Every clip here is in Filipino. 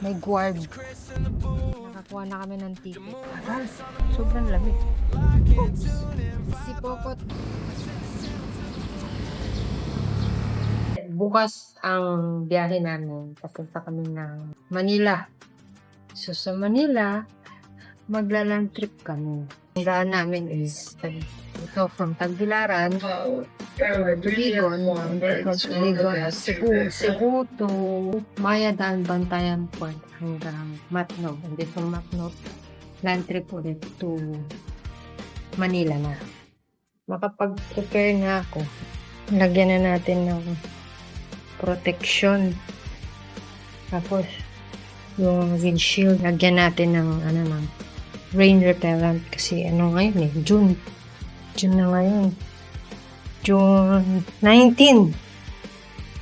May guard. Nakakuha na kami ng ticket. Sobrang lamig. Oops. Si Pokot. Bukas ang biyahe namin. Papunta kami ng Manila. So sa Manila, maglalang trip kami. Ang daan namin is ito from Tagbilaran, Duligon, Cebu to Mayadaan, Bantayan Point hanggang Matnog. And then from Matnog, land trip ulit to Manila na. Makapag-prepare na ako. Lagyan na natin ng protection. Tapos, yung windshield, lagyan natin ng rain repellent kasi ngayon June na ngayon, June 19.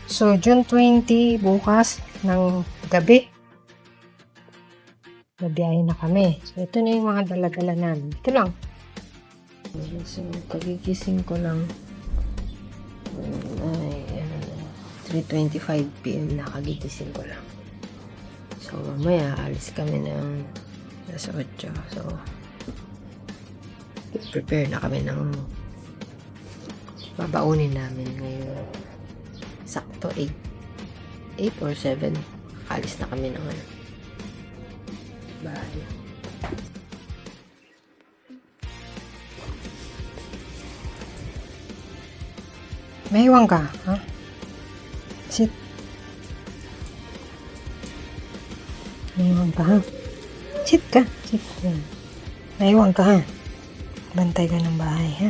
So June 20 bukas ng gabi nabiyahe na kami. So ito na yung mga dala-dala namin. Ito lang. So kagigising ko lang ay 3:25 PM na kagigising ko lang. So mamaya alis kami ng nasa 8. So, prepare na kami ng babaunin namin ngayon. Sakto 8 or 7. Alis na kami ng bahay. May iwan ka, ha? Sit. May iwan ka, ha? Sit ka. Sit. Naiwan ka, ha? Bantay ka ng bahay, ha?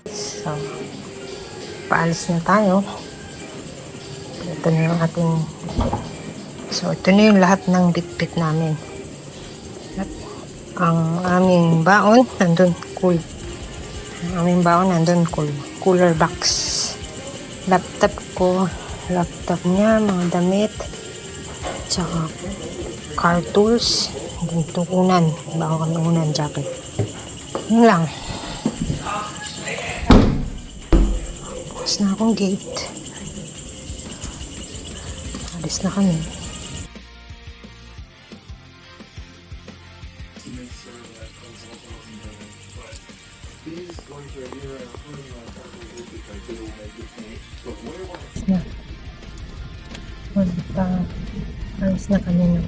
So, paalis na tayo. Ito na yung ating... So, ito na yung lahat ng bitbit namin. At ang aming baon, nandun cool. Ang aming baon, nandun cool. Cooler box. Laptop ko. Laptop niya, mga damit, tsaka car tools, dito unan, bago kami unan jacket. Yun lang. Bukas na akong gate. Alis na kami. Alis na kami na.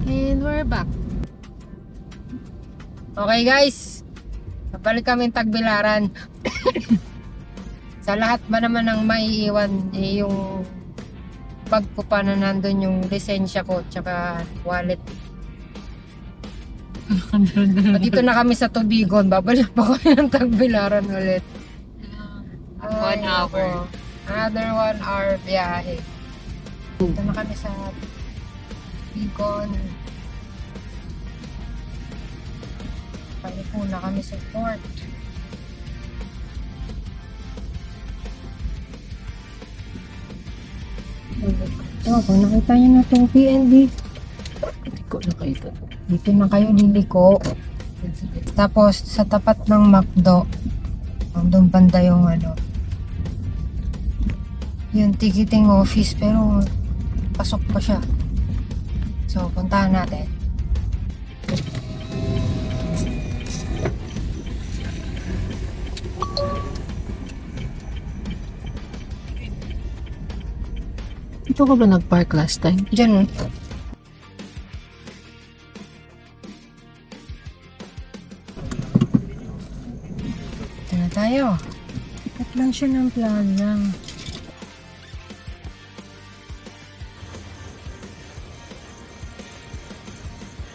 And we're back. Okay guys, napalik kami Tagbilaran. Sa lahat ba naman ng maiiwan yung bag ko pa na nandun yung lisensya ko tsaka wallet. Dito na kami sa Tubigon, babalik pa kami ng Tagbilaran ulit. 1 hour. Another 1 hour biyahe. Dito na kami sa Tubigon. Paliko na kami sa port. Pag nakita niyo na itong PNB, Hindi ko nakita. dito na kayo liliko. Tapos sa tapat ng McDo, doon banda yung yung ticketing office, pero pasok pa siya. So puntahan natin. Ito ka ba nag-park last time? Diyan. Ito na tayo. At lang siya ng plaza.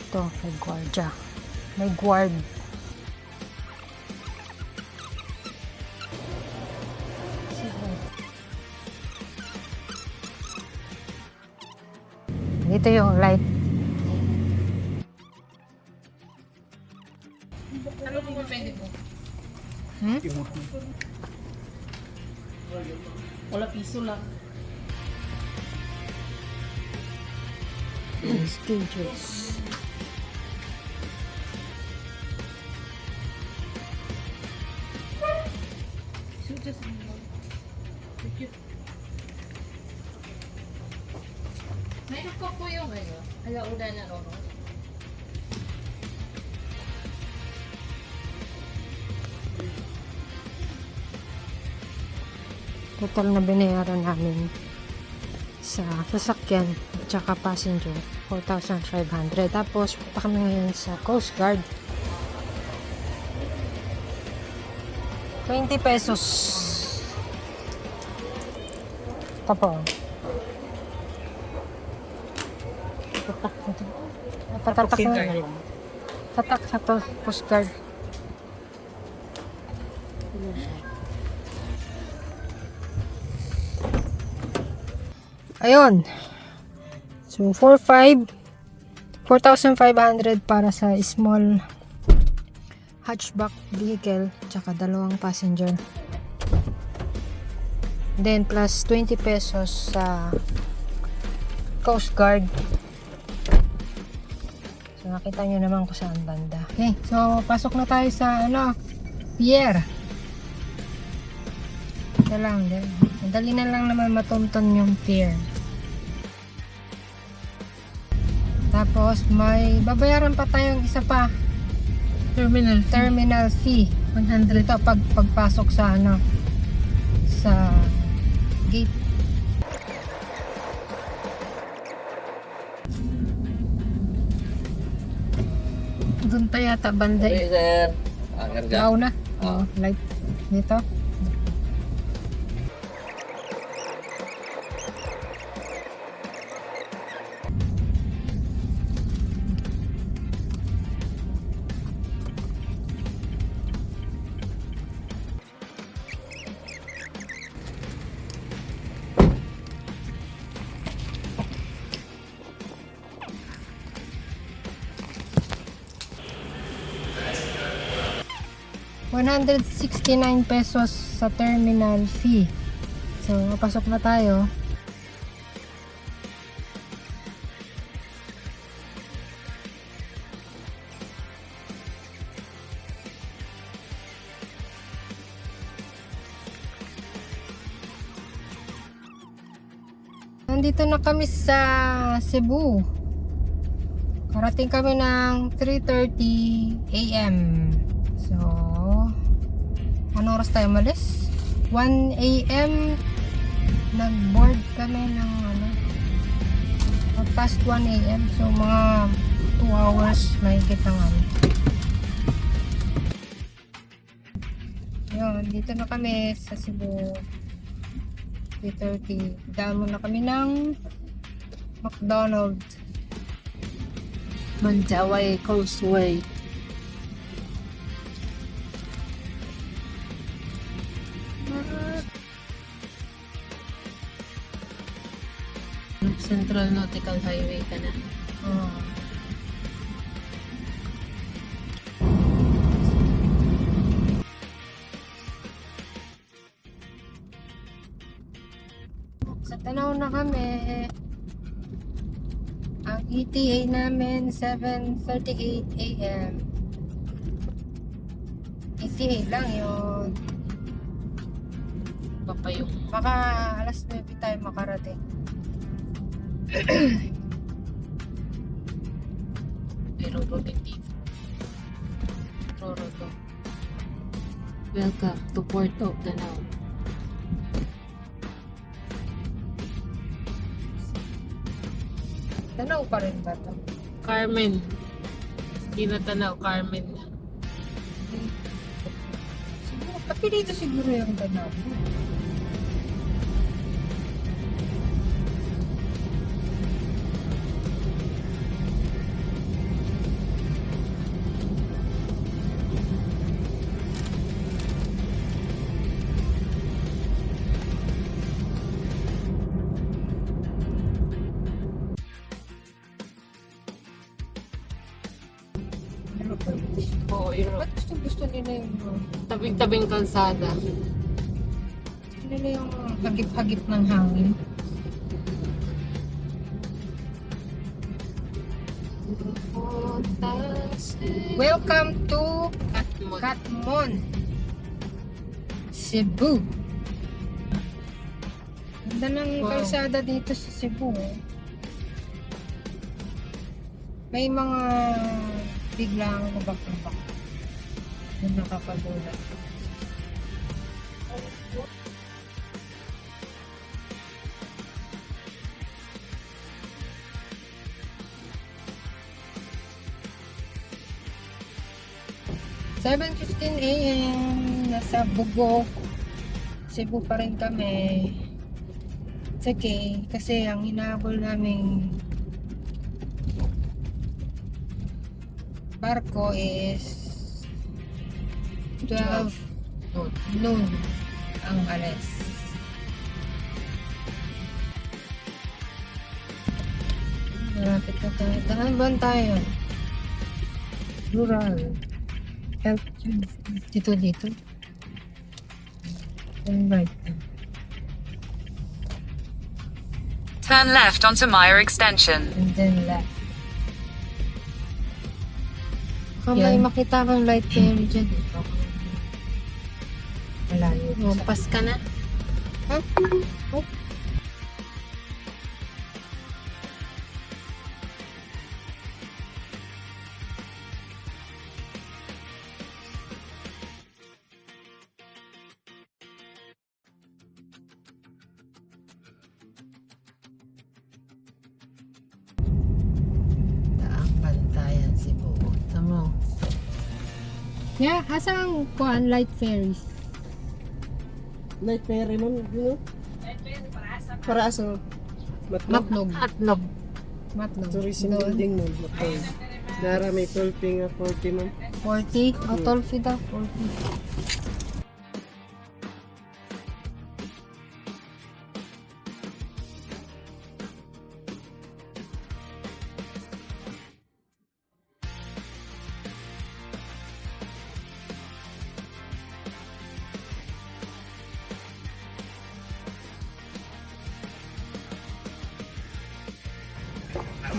Ito, may guardia. May guard. Dito yung light. Ano po ba pwede po? Hmm? Wala piso lang. Skill juice. So just mayroon pa po yung ano, alauna na Roro. Total na binayaran namin sa sasakyan at saka passenger 4,500. Tapos punta kami ngayon sa Coast Guard. 20 pesos. Tapo. Tatak na. Tatak sa Coast Guard. Ayun. So, 4,500 para sa small hatchback vehicle tsaka dalawang passenger. Then, plus 20 pesos sa Coast Guard. So, nakita nyo naman kung saan banda. Okay, so, pasok na tayo sa, pier. Ito lang, madali na lang naman matunton yung pier. Tapos, may babayaran pa tayong isa pa. Terminal fee. 100 ito pagpasok sa sa gate. Doon pa yata banda. Hey, sir. Karga. Wow na. Light dito. $169 pesos sa terminal fee. So, papasok na tayo. Nandito na kami sa Cebu. Karating kami ng 3:30 AM. So, anong oras tayo malis? 1 AM nag-board kami ng past 1 AM. So, mga 2 hours mahigit ng Yun, dito na kami sa Cebu. 3:30. Damo na kami ng McDonald's. Manjaway Causeway. Central Nautical Highway ka na. Sa Tanaw na kami. Ang ETA namin 7:38 AM. ETA lang yun. Papayong. Baka alas 9 tayo makarating. Pero hindi. Roro to. Welcome to Port of Danao. Tanaw pa rin ba ito? Carmen. Hindi na Tanaw, Carmen na. Siguro, apelido siguro yung Tanaw. Europe. Oo, Europe. Ba't gusto nila yung Tabing-tabing kalsada. gusto nila yung hagip-hagip ng hangin? Welcome to Katmon, Cebu. Ganda ng Wow. kalsada dito sa Cebu. May mga biglang lubak-lubak na nakakagulat. "7:15 AM, nasa Bugo, Cebu pa rin kami. It's okay, kasi ang hinahabol naming barko is 12 noon ang alas. Malapit na tayo. Saan ba tayo? Rural. Health. Dito. And right. Turn left onto Meyer Extension. And then left. Baka may Yan. makita kang light carry dyan. Malayo. Lumpas ka na. Huh? Oh. Daang Bantayan, Cebu. Tama. Yeah, asang kuan light ferries? Light ferry nun, yun. Para sa Matlog. Atlog. Matlog. tourism building nun. Okay. Nara may 12 nga 40 man. 40? O, 12 daw. 40.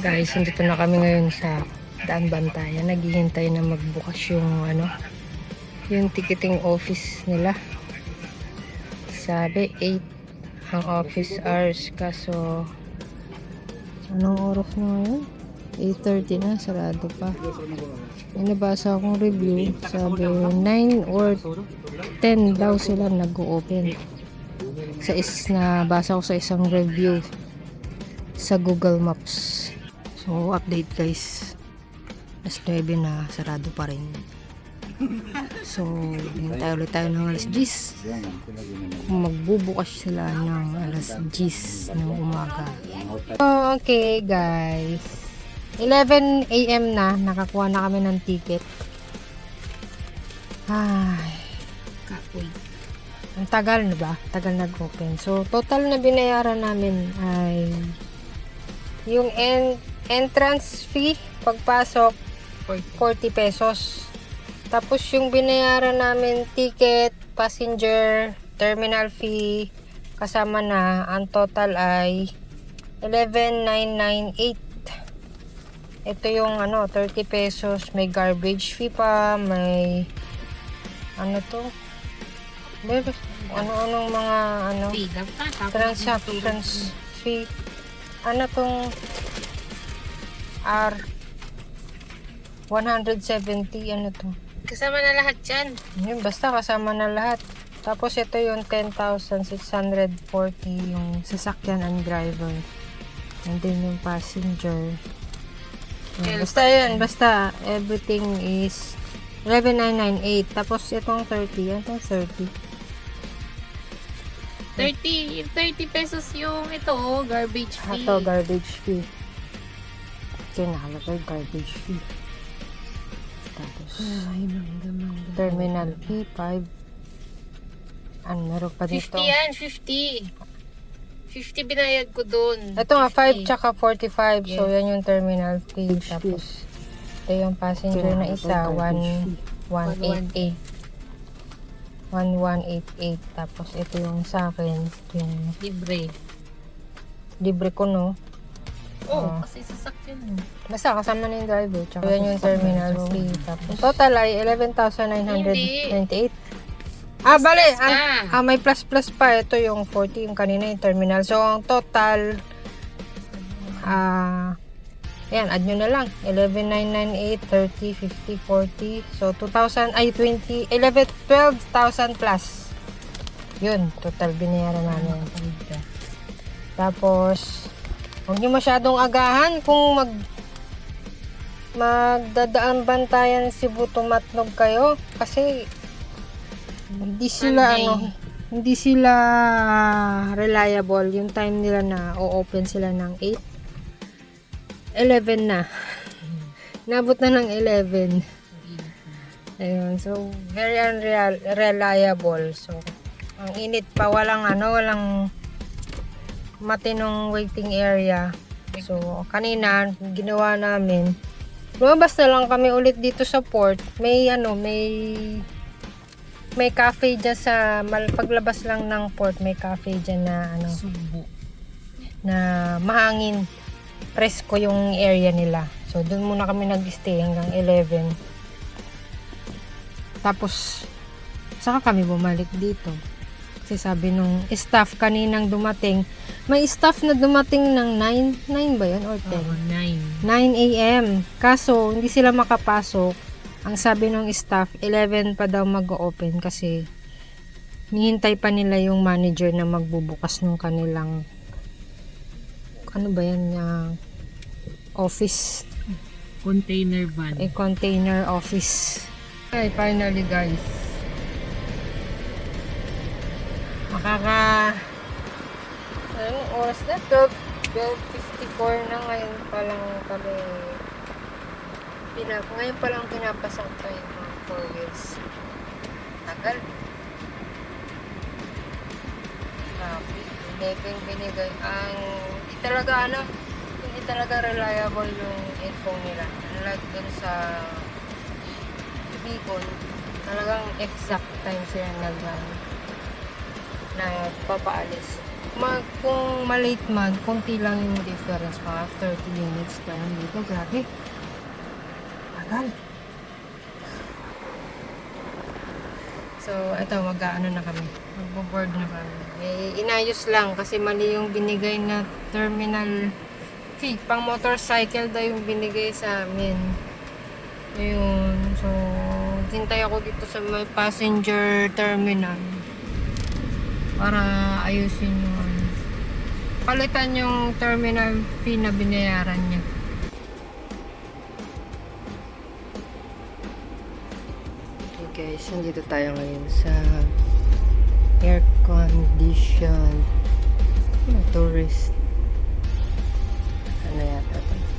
Guys, nandito na kami ngayon sa Daan Bantayan. Naghihintay na magbukas yung yung ticketing office nila. Sabi 8 ang office hours, kaso anong oras na ngayon? 8:30 na, sarado pa. May nabasa akong review, sabi 9 or 10 daw sila nag-open. Nabasa ko sa isang review sa Google Maps. So, update guys. Alas 9 na, sarado pa rin. So, hintay ulit tayo ng alas 10. Kung magbubukas sila ng alas 10 ng umaga. So, okay guys. 11 AM na, nakakuha na kami ng ticket. Ay, kapoy. Ang tagal na ba? Tagal nag-open. So, total na binayaran namin ay yung entrance fee, pagpasok, 40 pesos. Tapos yung binayaran namin ticket, passenger, terminal fee, kasama na, ang total ay 11,998. Ito yung 30 pesos, may garbage fee pa, may ano-anong mga transactions fee. Tong R170, to? Kasama na lahat yan. Yun, basta kasama na lahat. Tapos ito yung 10,640 yung sasakyan and driver. And then yung passenger. Yun, basta everything is 11,998. Tapos itong 30, itong 30. 30 pesos yung garbage fee. Ito, garbage fee. Okay, nakalagay garbage fee. Tapos, terminal fee, 5. Meron pa dito. 50 yan, 50. 50 binayad ko dun. Ito nga, 5 50. tsaka 45. So, Yes. yan yung terminal fee. Tapos, Ito yung passenger na isa, 1188. 1188. Tapos ito yung sa akin, yung Libre. libre ko, no? Oh, kasi sasakyan mo. Basta kasama na yung driver. Tsaka yan yung terminal fee. Tapos total ay 11,998. Bale, may plus pa. Ito yung 40, yung kanina yung terminal. So, ang total, ayan, add nyo na lang. 11,998, 30, 50, 40. So, 12,000 plus. Yun, total binayaran namin. Tapos, huwag nyo masyadong agahan kung magdadaan bantayan Cebu Tumatnog kayo. Kasi, hindi sila reliable yung time nila na o-open sila ng 8 11 na nabot na ng 11 ayun, so very unreliable. So ang init pa, walang matinong waiting area. So kanina ginawa namin, lumabas na lang kami ulit dito sa port. May cafe dyan sa paglabas lang ng port, may cafe dyan na Subo. na mahangin, presko yung area nila. So doon muna kami nag-stay hanggang 11. Tapos saka kami bumalik dito. Kasi sabi nung staff kaninang dumating, may staff na dumating ng 9 ba yun or 10? 9 a.m. Kaso hindi sila makapasok. Ang sabi ng staff, 11 pa daw mag-open kasi hinihintay pa nila yung manager na magbubukas ng kanilang office. Container van. Container office. Ay, finally guys. Anong oras na? 12:54 na ngayon pa lang kami ngayon pa lang pinapasok tayo yung mga 4 wheels. Tagal. Grabe. Binigay. Hindi talaga reliable yung info nila. Unlike dun sa Bicol, talagang exact time sila nagpapaalis. Kung malate man, konti lang yung difference. Mga 30 minutes pa lang dito. Grabe. Tagal. So, ito, na kami. Magbo-board na kami. Inayos lang kasi mali yung binigay na terminal fee. Pang motorcycle daw yung binigay sa amin. Ayun. So, hintay ako dito sa may passenger terminal para ayusin yung palitan yung terminal fee na binayaran niya. Guys, nandito tayo ngayon sa air condition tourist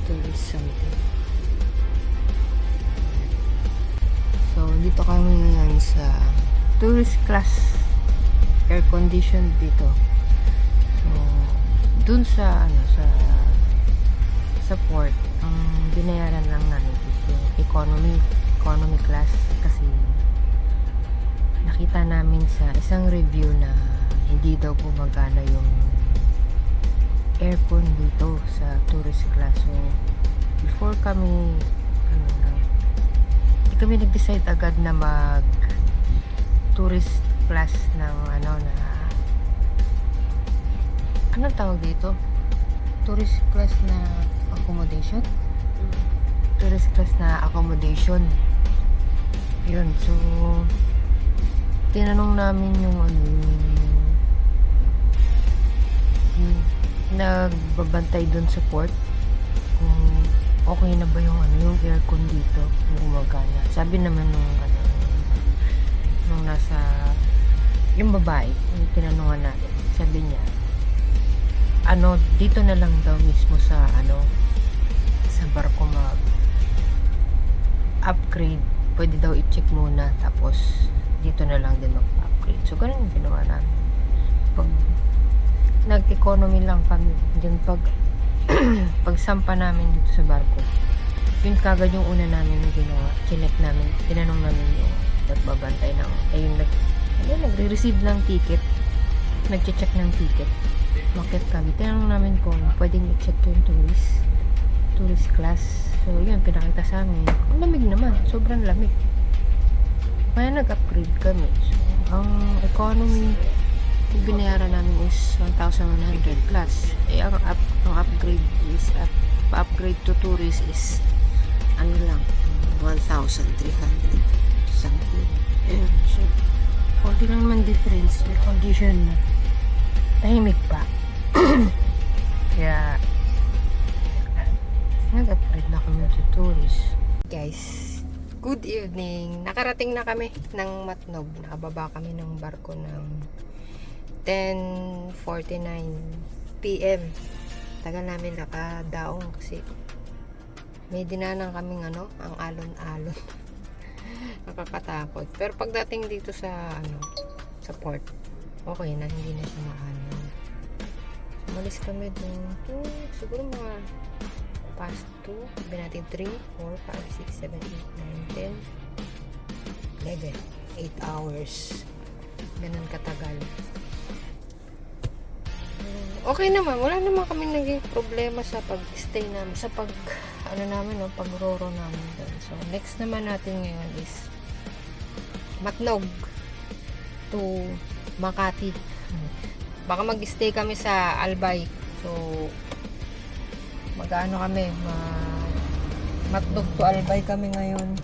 tourist something. So dito kami ngayon sa tourist class air condition dito. So dun sa port ang binayaran lang namin is yung economy class kasi nakita namin sa isang review na hindi daw gumagana yung aircon dito sa tourist class. So before kami hindi kami nag-decide agad na mag tourist class ng anong tawag dito? Tourist class na accommodation? Tourist class na accommodation. Yun, so tinanong namin yung nagbabantay dun sa port kung okay na ba yung aircon dito, kung gumagana. Sabi naman nung nasa yung babae, yung tinanungan natin, sabi niya dito na lang daw mismo sa sa barko mag upgrade, pwede daw i-check muna tapos dito na lang din mag-upgrade. So ganun yung ginawa namin. Pag nag-economy lang kami, din pagsampa namin dito sa barko, yun kagad yung una namin ginawa. Chinek namin, tinanong namin yung nagbabantay ng, nagre-receive ng ticket. Nagche-check ng ticket. Bakit kami? Tinanong namin kung pwedeng i-check yung tourist class. So, yun, pinakita sa amin. Ang lamig naman. Sobrang lamig. Kaya nag-upgrade kami. So, ang economy yung binayaran namin is 1,100 plus. Eh, ang upgrade is, upgrade to tourist is, ano lang, 1,300 something. Ayan. So, konti lang naman difference. May condition na tahimik pa. Kaya, nag-upgrade na kami to tourist. Guys, good evening. Nakarating na kami ng Matnog. Nakababa kami ng barko ng 10:49 PM. Tagal namin nakadaong kasi may dinanang kaming ang alon-alon. Nakakatakot. Pero pagdating dito sa sa port, okay na, hindi na siya maalon. Umalis kami dun siguro mga past 2, sabi natin 3, 4, 5, 6, 7, 8, 9, 10, 11, 8 hours. Ganun katagal. Okay naman, wala naman kami naging problema sa pag-stay namin, sa pagroro namin doon. So, next naman natin ngayon is Matnog to Makati. Baka mag-stay kami sa Albay. So, mag-ano kami, Matnog to Albay kami ngayon.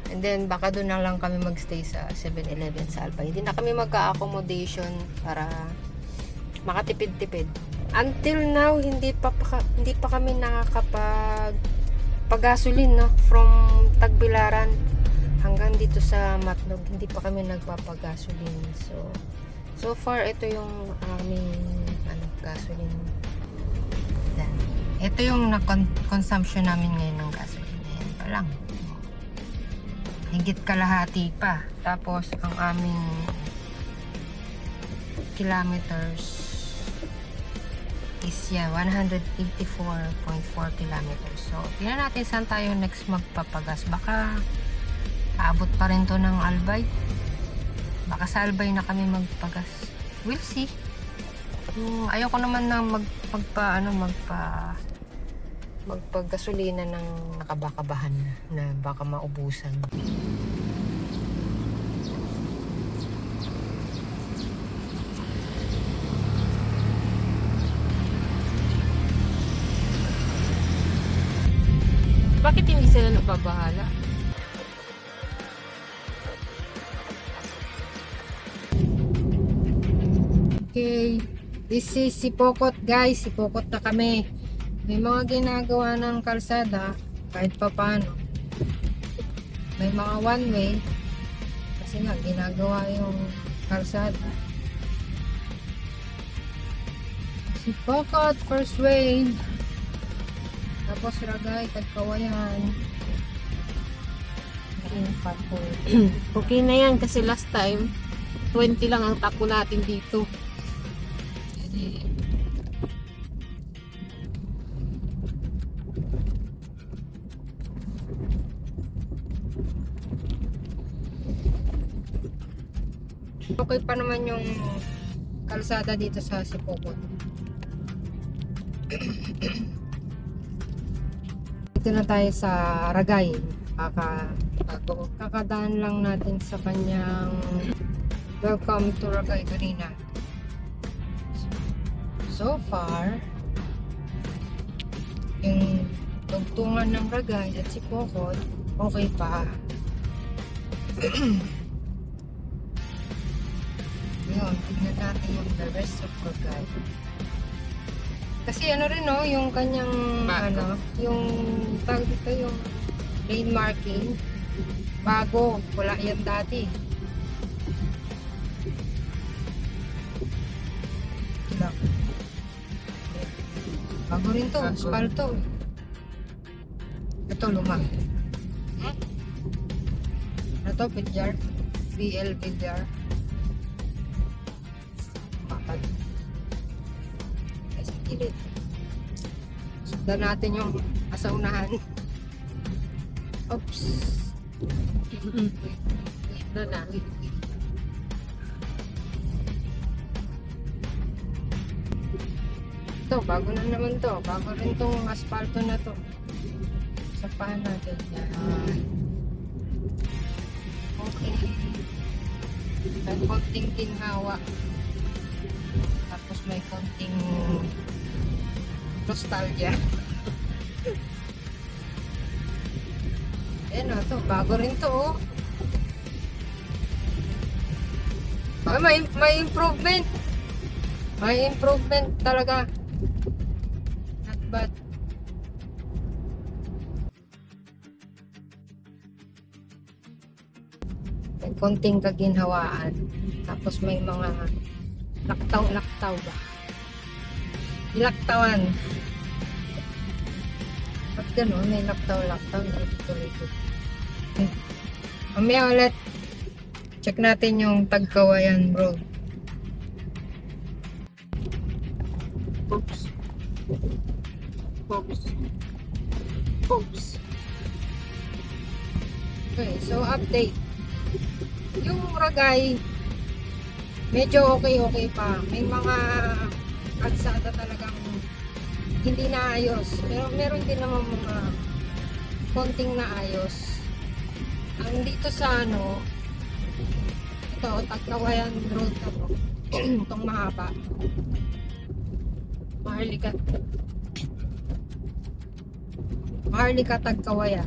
And then, baka doon na lang kami magstay sa 7-Eleven sa Albay. Hindi na kami magka-accommodation para makatipid-tipid. Until now, hindi pa kami nakakapag-gasolin, no? From Tagbilaran hanggang dito sa Matnog, hindi pa kami nagpapagasolin. So far, ito yung aming gasolin. Yan. Ito yung consumption namin ngayon ng gasolin. Ayan pa lang. Higit kalahati pa. Tapos, ang aming kilometers is 184.4 kilometers. So, tingnan natin saan tayo next magpapagas. Baka aabot pa rin to ng Albay. Baka sa Albay na kami magpagas. We'll see. Ayoko naman na magpagasolina ng nakabakabahan na baka maubusan. Bakit hindi sila nababahala? Okay, this is Sipokot guys. Sipokot na kami. May mga ginagawa ng kalsada kahit pa paano. May mga one way kasi nga ginagawa yung kalsada. Sipokot first wave. Tapos Ragay, Tagkawayan. Okay na yan kasi last time 20 lang ang tapo natin dito. Okay pa naman yung kalsada dito sa Sipokot. Dito na tayo sa Ragay. Kakadaan lang natin sa kanyang welcome to Ragay kanina. So far, yung tugtungan ng Ragay at Sipokot, okay pa. Yun, tignan natin yung the rest of Ragay. Kasi yung kanyang, yung tawag dito, yung lane marking, bago, wala yan dati. Bago rin to, spalto. Ito, luma. Ito, Pidyar. BL Pidyar. Papad. Ay, sa gilid. sundan natin yung asa unahan. Oops. Ito na. Ito, bago na naman to. Bago rin tong asfalto na to. Sapahan natin. Yan. Okay. May konting ginhawa. Tapos may konting nostalgia. Ayan o, to. Bago rin to, oh. Ay, may improvement. May improvement talaga. Not bad. May konting kaginhawaan. Tapos may mga laktaw-laktaw ba? Ilaktawan. Ba't gano'n? May laktaw-laktaw na ito-ito. Mamaya ulit. Check natin yung Tagkawayan Road. Oops. Oops. Oops. Okay, so update. Yung Ragay, medyo okay pa. May mga kalsada talagang hindi naayos. Pero meron din naman mga konting naayos. Ang dito sa ano, ito, Tagkawayan Road na po. Itong mahaba. Maharlika Tagkawayan.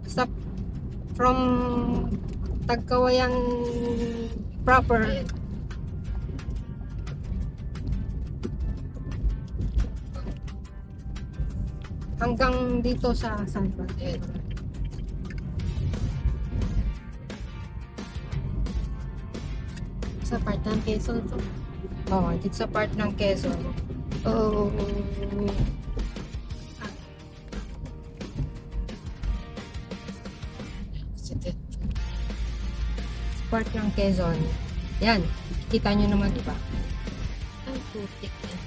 Basta from Tagkawayan proper, hanggang dito sa San Pedro. Sa part ng Quezon to. Oo, dito sa part ng Quezon. Oh. Sa part ng Quezon. Yan, kita nyo naman, diba? Ang putik yan.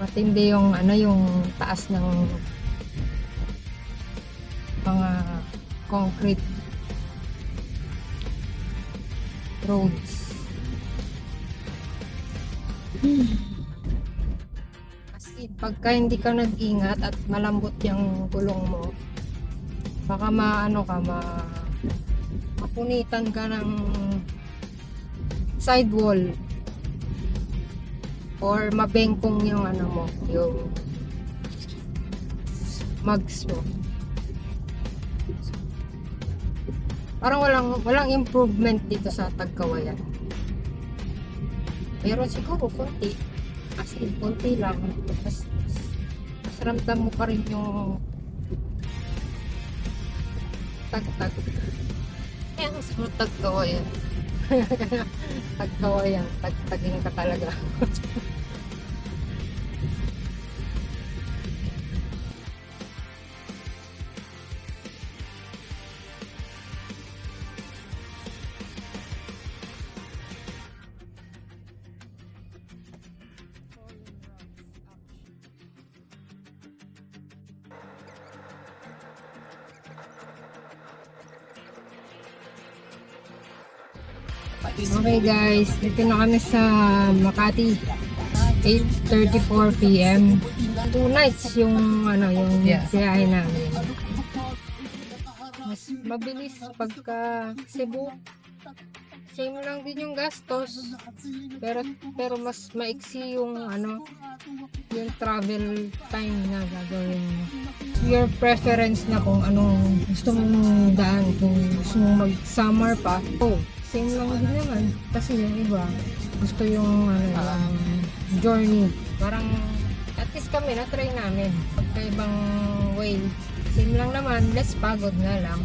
Matindi yung ano, yung taas ng mga concrete roads. Kasi pagka hindi ka nag-ingat at malambot yung gulong mo, baka mapunitan ka ng sidewall or mabengkong yung ano mo, yung mugs mo. Parang walang improvement dito sa Tagkawayan. Pero siguro konti. As in, konti lang. Mas ramdam mo pa rin yung tagtag. Kaya ang sunod Tagkawayan. Tagkawayan. Tagtagin ka talaga. Okay guys, dito na kami sa Makati. 8:34 PM. 2 nights yung biyahe namin. Mas mabilis pagka Cebu. Same lang din yung gastos. Pero mas maiksi yung yung travel time na gagawin mo. Your preference na kung anong gusto mong daan. Kung gusto mong mag-summer pa, same lang din naman. Kasi yung iba, gusto yung journey. Parang, at least kami, na-try namin. Pagkaibang way. Same lang naman, less pagod nga lang.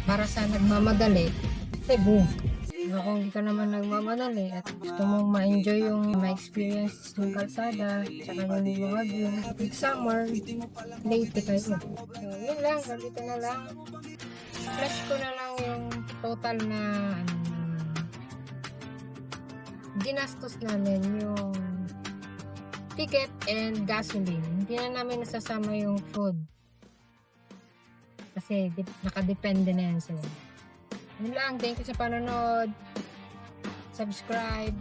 Para sa nagmamadali, Cebu. So, kung hindi ka naman nagmamadali at gusto mong ma-enjoy yung ma-experience ng kalsada, tsaka yung mga view, with summer, Leyte kayo. So, yun lang, dito na lang. Flash ko na lang yung total na ginastos namin yung ticket and gasoline. Hindi na namin nasasama yung food. Kasi nakadepende na yan sila. Yun lang. Thank you sa panonood. Subscribe.